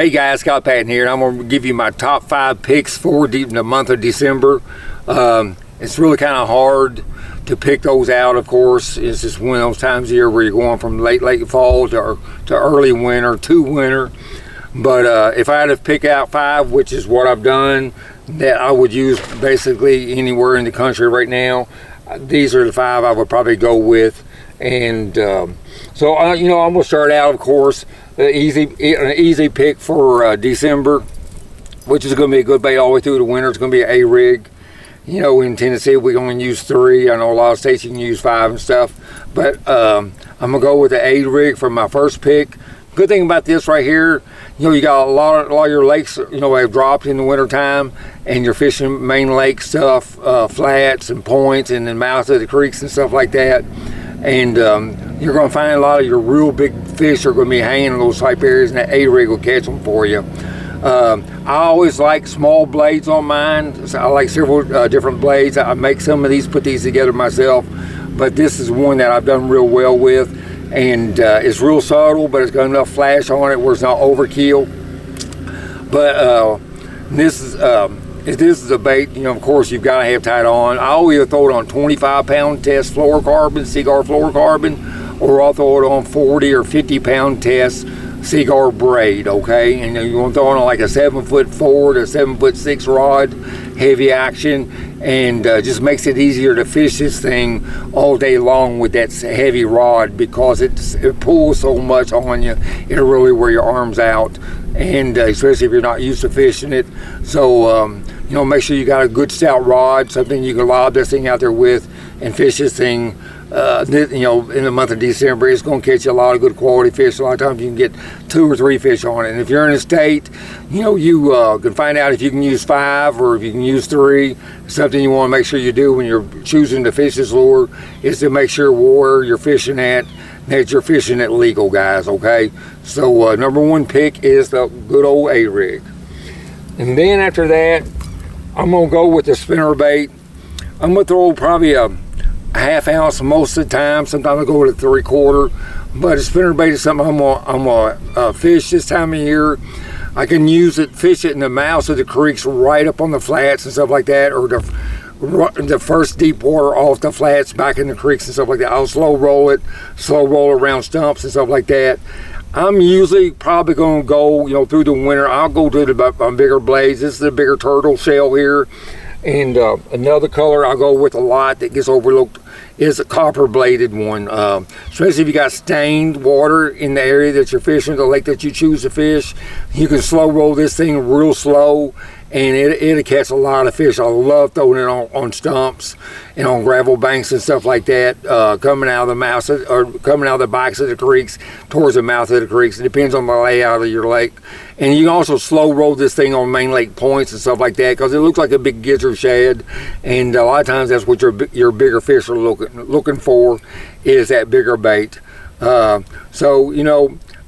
Hey guys, Scott Patton here, and I'm going to give you my top 5 picks for the month of December. It's really kind of hard to pick those out, of course. It's just one of those times of year where you're going from late fall to early winter to winter. But if I had to pick out 5, which is what I've done, that I would use basically anywhere in the country right now, these are the 5 I would probably go with. And so I'm going to start out, of course, an easy pick for December, which is going to be a good bait all the way through the winter. It's going to be an A-rig. You know, in Tennessee, we only use 3. I know a lot of states you can use 5 and stuff. But I'm going to go with the A-rig for my first pick. Good thing about this right here, you got a lot of your lakes, have dropped in the winter time, and you're fishing main lake stuff, flats and points and the mouths of the creeks and stuff like that. And you're going to find a lot of your real big fish are going to be hanging in those type areas, and that A-rig will catch them for you. I always like small blades on mine. So I like several different blades. I make some of these, put these together myself, but this is one that I've done real well with, and it's real subtle, but it's got enough flash on it where it's not overkill. But this is a bait, of course you've got to have tied on. I'll either throw it on 25-pound test fluorocarbon, Seaguar fluorocarbon, or I'll throw it on 40 or 50-pound test Seaguar braid, okay? And you want to throw it on like a 7'4" to 7'6" rod, heavy action, and just makes it easier to fish this thing all day long with that heavy rod, because it pulls so much on you, it'll really wear your arms out, and especially if you're not used to fishing it. So make sure you got a good stout rod, something you can lob this thing out there with and fish this thing. In the month of December, it's going to catch you a lot of good quality fish. A lot of times you can get 2 or 3 fish on it. And if you're in a state, you can find out if you can use 5 or if you can use 3. Something you want to make sure you do when you're choosing to fish this lure is to make sure where you're fishing at, that you're fishing it legal, guys, okay? So number 1 pick is the good old A-rig. And then after that, I'm going to go with the spinner bait. I'm going to throw probably a ½ ounce most of the time. Sometimes I go with a 3/4, but a spinner bait is something I'm gonna fish this time of year. I can fish it in the mouths of the creeks, right up on the flats and stuff like that, or the first deep water off the flats back in the creeks and stuff like that. I'll slow roll around stumps and stuff like that. I'm usually probably going to go, through the winter. I'll go to the bigger blades. This is a bigger turtle shell here. And another color I'll go with a lot that gets overlooked is a copper bladed one, especially if you got stained water in the area that you're fishing, the lake that you choose to fish. You can slow roll this thing real slow, and it'll catch a lot of fish. I love throwing it on stumps and on gravel banks and stuff like that, coming out of the mouths or coming out of the backs of the creeks towards the mouth of the creeks. It depends on the layout of your lake. And you can also slow roll this thing on main lake points and stuff like that, because it looks like a big gizzard shad, and a lot of times that's what your bigger fish are looking for, is that bigger bait. So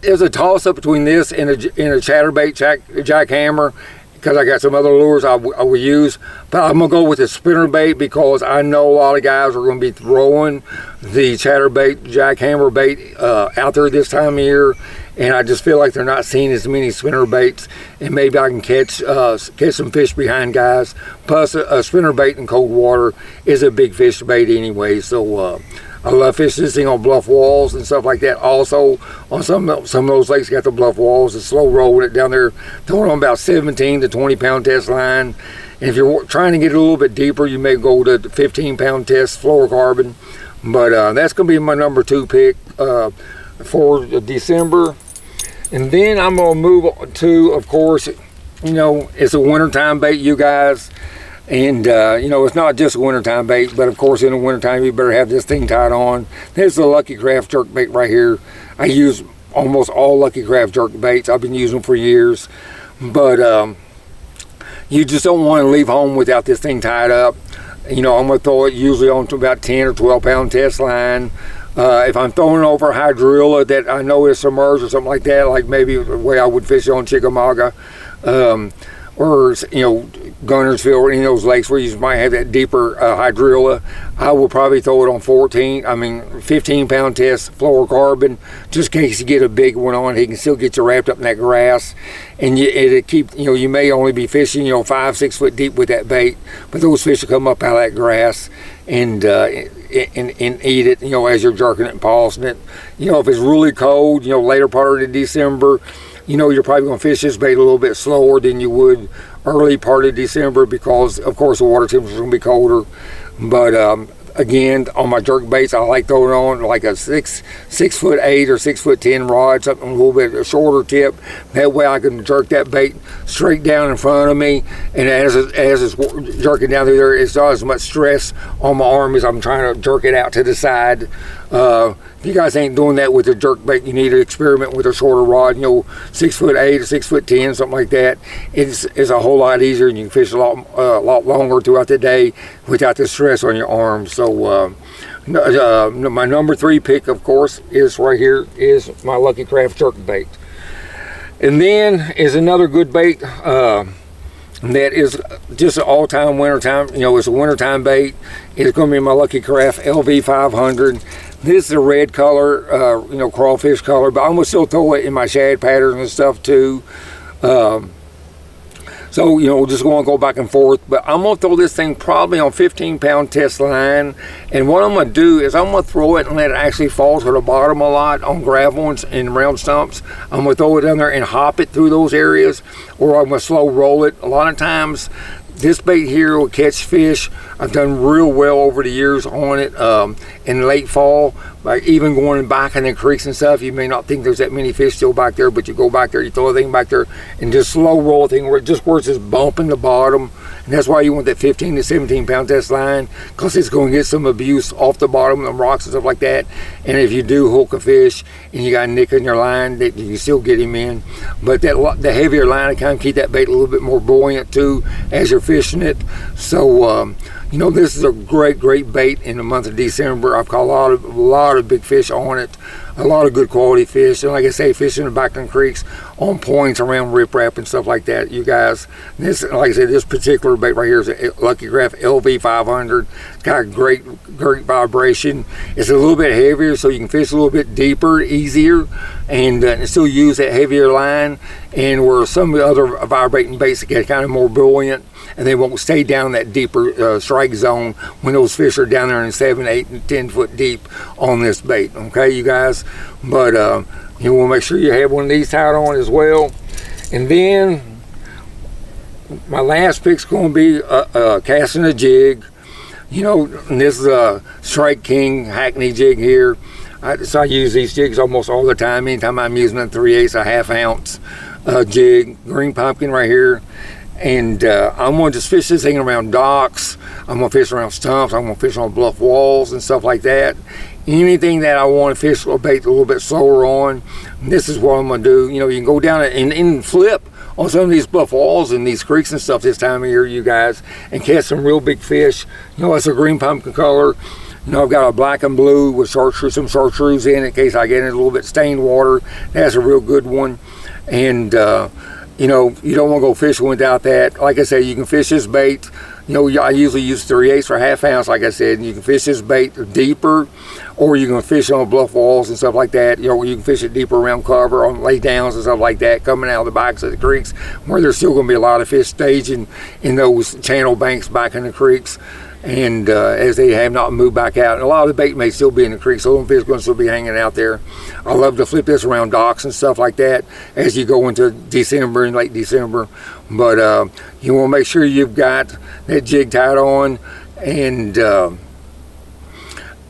there's a toss up between this and a chatterbait jackhammer, because I got some other lures I will use, but I'm gonna go with the spinner bait, because I know a lot of guys are gonna be throwing the chatterbait jackhammer bait out there this time of year, and I just feel like they're not seeing as many spinner baits, and maybe I can catch some fish behind guys. Plus a spinner bait in cold water is a big fish bait anyway, so I love fishing this thing on bluff walls and stuff like that. Also, on some of those lakes got the bluff walls, and slow rolling it down there, throwing on about 17 to 20-pound test line. And if you're trying to get it a little bit deeper, you may go to 15-pound test fluorocarbon. But that's going to be my number 2 pick for December. And then I'm going to move on to, of course, it's a wintertime bait, you guys. And it's not just a wintertime bait, but of course in the wintertime you better have this thing tied on. There's the Lucky Craft jerk bait right here. I use almost all Lucky Craft jerk baits. I've been using them for years. But you just don't want to leave home without this thing tied up. I'm going to throw it usually onto about 10 or 12-pound test line. If I'm throwing over hydrilla that I know is submerged or something like that, like maybe the way I would fish on Chickamauga, or Gunnersville or any of those lakes where you might have that deeper hydrilla, I will probably throw it on 15-pound test fluorocarbon, just in case you get a big one on. He can still get you wrapped up in that grass, and it'll keep, you may only be fishing 5-6 foot deep with that bait, but those fish will come up out of that grass and eat it, as you're jerking it and pausing it. If it's really cold, later part of December, you're probably going to fish this bait a little bit slower than you would early part of December, because of course the water temperature is going to be colder. But again, on my jerk baits, I like throwing on like a 6'8" or 6'10" rod, something a little bit a shorter tip. That way I can jerk that bait straight down in front of me, and as it's jerking down through there, it's not as much stress on my arm as I'm trying to jerk it out to the side. If you guys ain't doing that with a jerk bait, you need to experiment with a shorter rod, 6'8" or 6'10", something like that. It's a whole lot easier, and you can fish a lot longer throughout the day without the stress on your arms. So my number 3 pick, of course, is right here, is my Lucky Craft jerk bait. And then is another good bait that is just an all-time wintertime. It's a wintertime bait. It's going to be my Lucky Craft LV500. This is a red color, crawfish color, but I'm going to still throw it in my shad patterns and stuff too. So, just going to go back and forth, but I'm going to throw this thing probably on 15-pound test line. And what I'm going to do is I'm going to throw it and let it actually fall to the bottom a lot on gravel and round stumps. I'm going to throw it down there and hop it through those areas, or I'm going to slow roll it. A lot of times, this bait here will catch fish. I've done real well over the years on it in late fall, like even going back in the creeks and stuff. You may not think there's that many fish still back there, but you go back there, you throw a thing back there, and just slow roll a thing where it's just bumping the bottom. And that's why you want that 15 to 17-pound test line, because it's going to get some abuse off the bottom of the rocks and stuff like that. And if you do hook a fish and you got a nick in your line, that you still get him in. But the heavier line, kind of keep that bait a little bit more buoyant too as you're fishing it. So this is a great bait in the month of December. I've caught a lot of big fish on it, a lot of good quality fish, and like I say, fishing the back in the creeks on points around riprap and stuff like that. You guys, this, like I said, this particular bait right here is a Lucky Craft LV500. It's got a great vibration. It's a little bit heavier, so you can fish a little bit deeper, easier, and still use that heavier line. And where some of the other vibrating baits get kind of more buoyant, and they won't stay down that deeper strike zone when those fish are down there in 7, 8, and 10 foot deep on this bait. Okay, you guys, but you want to make sure you have one of these tied on as well. And then my last pick's going to be casting a jig. And this is a Strike King Hackney jig here. So I use these jigs almost all the time. Anytime I'm using a 3/8, a half-ounce jig, green pumpkin right here. And I'm going to just fish this thing around docks. I'm going to fish around stumps. I'm going to fish on bluff walls and stuff like that. Anything that I want to fish a bait a little bit slower on, this is what I'm going to do. You can go down and flip on some of these bluff walls and these creeks and stuff this time of year, you guys, and catch some real big fish. It's a green pumpkin color. I've got a black and blue with some chartreuse in case I get in a little bit stained water. That's a real good one. And you don't want to go fishing without that. Like I say, you can fish this bait. I usually use 3/8 or half-ounce, like I said. And you can fish this bait deeper, or you can fish on bluff walls and stuff like that. You can fish it deeper around cover, on lay downs and stuff like that, coming out of the backs of the creeks, where there's still going to be a lot of fish staging in those channel banks back in the creeks. And as they have not moved back out, and a lot of the bait may still be in the creek, so those fish are going to still be hanging out there. I love to flip this around docks and stuff like that as you go into December and late December. But you want to make sure you've got that jig tied on, and I'm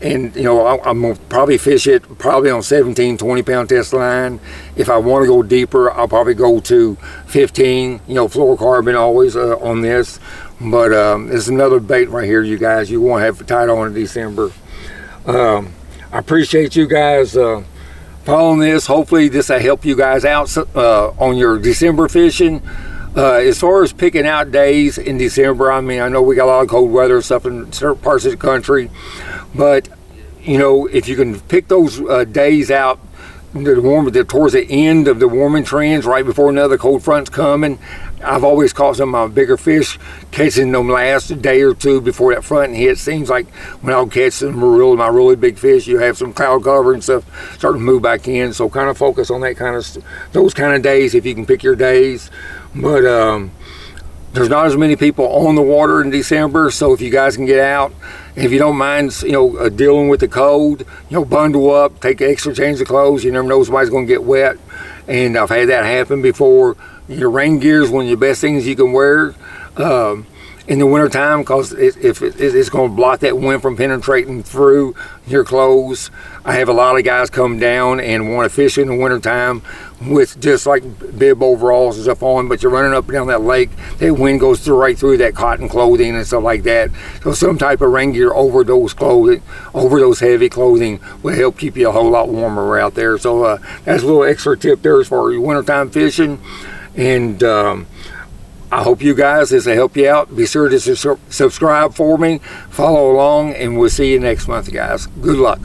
going to probably fish it on 17, 20-pound test line. If I want to go deeper, I'll probably go to 15, fluorocarbon always on this. But there's another bait right here, you guys, you want to have tied on in December. I appreciate you guys following this. Hopefully this will help you guys out on your December fishing. As far as picking out days in December, I know we got a lot of cold weather and stuff in certain parts of the country, but if you can pick those days out, towards the end of the warming trends, right before another cold front's coming. I've always caught some of my bigger fish catching them last day or two before that front hits. Seems like when I'll catch some my really big fish, you have some cloud cover and stuff starting to move back in. So kind of focus on those kind of days if you can pick your days. But there's not as many people on the water in December, so if you guys can get out, and if you don't mind, dealing with the cold, bundle up, take an extra change of clothes. You never know, somebody's going to get wet, and I've had that happen before. Your rain gear is one of the best things you can wear in the wintertime, because it's going to block that wind from penetrating through your clothes. I have a lot of guys come down and want to fish in the wintertime with just like bib overalls and stuff on, but you're running up and down that lake, that wind goes right through that cotton clothing and stuff like that. So some type of rain gear over those heavy clothing will help keep you a whole lot warmer out there. So that's a little extra tip there as far as your wintertime fishing. And I hope you guys, as I help you out, be sure to subscribe for me, follow along, and we'll see you next month, guys. Good luck.